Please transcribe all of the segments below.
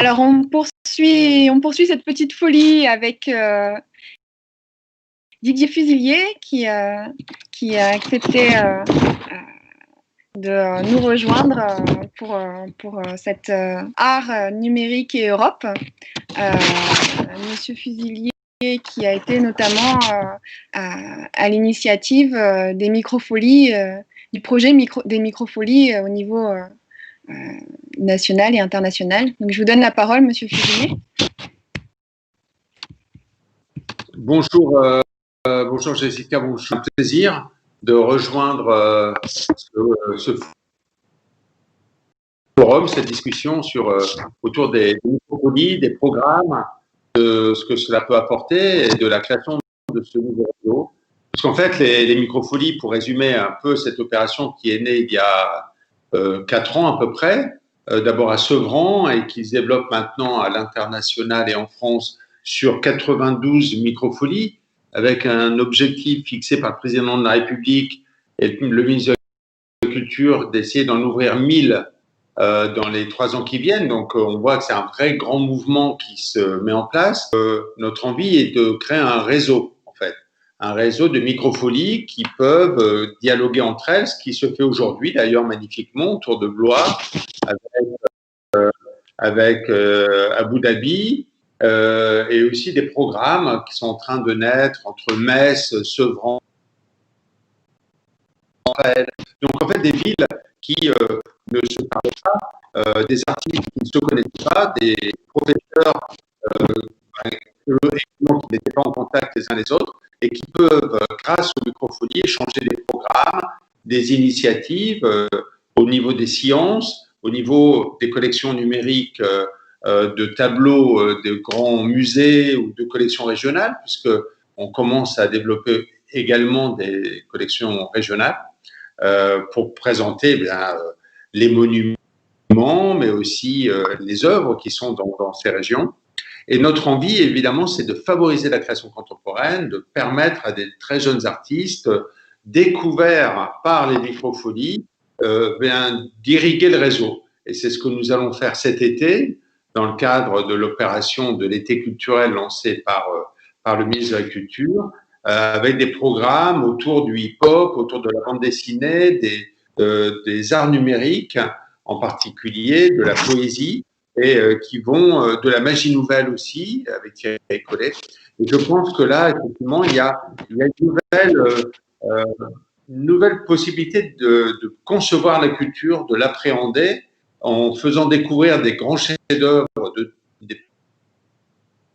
Alors, on poursuit cette petite folie avec Didier Fusilier qui a accepté de nous rejoindre pour cet art numérique et Europe. Monsieur Fusilier qui a été notamment à l'initiative des microfolies, du projet des microfolies au niveau national et international. Donc, je vous donne la parole, Monsieur Fusilier. Bonjour, bonjour Jessica, bonjour. Un plaisir de rejoindre ce forum, cette discussion autour des microfolies, des programmes, de ce que cela peut apporter et de la création de ce nouveau réseau. Parce qu'en fait, les microfolies, pour résumer un peu cette opération qui est née il y a 4 ans à peu près, d'abord à Sevran et qui se développe maintenant à l'international et en France sur 92 microfolies, avec un objectif fixé par le président de la République et le ministre de la Culture d'essayer d'en ouvrir 1000 dans les 3 ans qui viennent. Donc, on voit que c'est un vrai grand mouvement qui se met en place. Notre envie est de créer un réseau, en fait, un réseau de microfolies qui peuvent dialoguer entre elles, ce qui se fait aujourd'hui, d'ailleurs, magnifiquement, autour de Blois, avec Abu Dhabi, et aussi des programmes qui sont en train de naître entre Metz, Sevran. Donc, en fait, des villes qui ne se parlent pas, des artistes qui ne se connaissent pas, des professeurs qui n'étaient pas en contact les uns les autres et qui peuvent, grâce aux microfolies, échanger des programmes, des initiatives au niveau des sciences, au niveau des collections numériques de tableaux de grands musées ou de collections régionales, puisqu'on commence à développer également des collections régionales pour présenter les monuments, mais aussi les œuvres qui sont dans ces régions. Et notre envie, évidemment, c'est de favoriser la création contemporaine, de permettre à des très jeunes artistes découverts par les microfolies d'irriguer le réseau. Et c'est ce que nous allons faire cet été, dans le cadre de l'opération de l'été culturel lancée par le ministre de la Culture, avec des programmes autour du hip-hop, autour de la bande dessinée, des arts numériques, en particulier de la poésie, et qui vont de la magie nouvelle aussi, avec Thierry Collet. Et je pense que là, effectivement, il y a une nouvelle possibilité de concevoir la culture, de l'appréhender, en faisant découvrir des grands chefs-d'œuvre des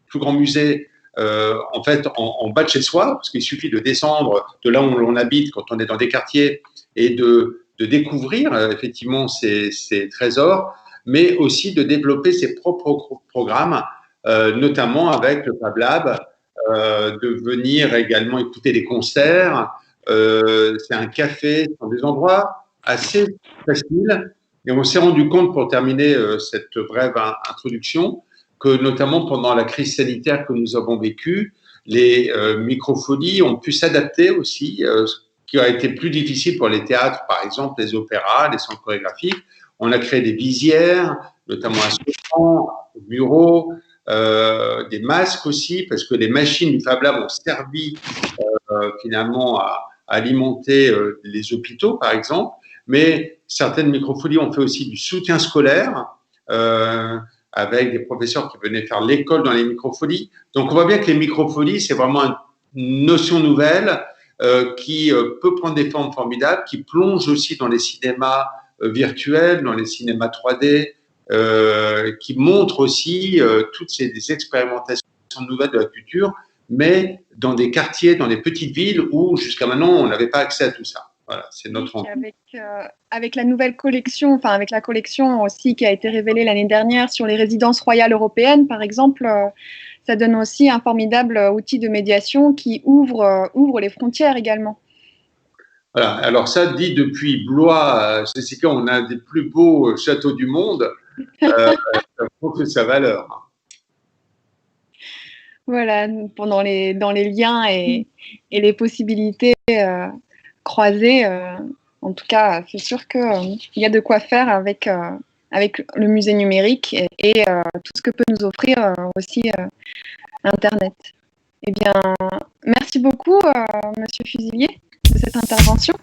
plus grands musées, en fait, en bas de chez soi, parce qu'il suffit de descendre de là où l'on habite quand on est dans des quartiers et de découvrir effectivement ces trésors, mais aussi de développer ses propres programmes, notamment avec le Fab Lab, de venir également écouter des concerts. C'est un café, ce sont des endroits assez faciles. Et on s'est rendu compte, pour terminer cette brève introduction, que notamment pendant la crise sanitaire que nous avons vécue, les microfolies ont pu s'adapter aussi, ce qui a été plus difficile pour les théâtres, par exemple les opéras, les centres chorégraphiques. On a créé des visières, notamment à Sevran, au bureau, des masques aussi, parce que les machines du Fab Lab ont servi finalement à alimenter les hôpitaux, par exemple. Mais certaines microfolies ont fait aussi du soutien scolaire, avec des professeurs qui venaient faire l'école dans les microfolies. Donc, on voit bien que les microfolies, c'est vraiment une notion nouvelle qui peut prendre des formes formidables, qui plonge aussi dans les cinémas virtuels, dans les cinémas 3D, qui montre aussi toutes ces expérimentations nouvelles de la culture, mais dans des quartiers, dans des petites villes où jusqu'à maintenant, on n'avait pas accès à tout ça. Voilà, c'est notre envie. Avec la nouvelle collection, enfin avec la collection aussi qui a été révélée l'année dernière sur les résidences royales européennes, par exemple, ça donne aussi un formidable outil de médiation qui ouvre les frontières également. Voilà, alors ça dit depuis Blois, Jessica, on a un des plus beaux châteaux du monde, ça prouve sa valeur. Voilà, dans les liens et les possibilités croisées, en tout cas, c'est sûr qu'il y a de quoi faire avec avec le musée numérique et tout ce que peut nous offrir aussi Internet. Eh bien, merci beaucoup, Monsieur Fusilier, de cette intervention.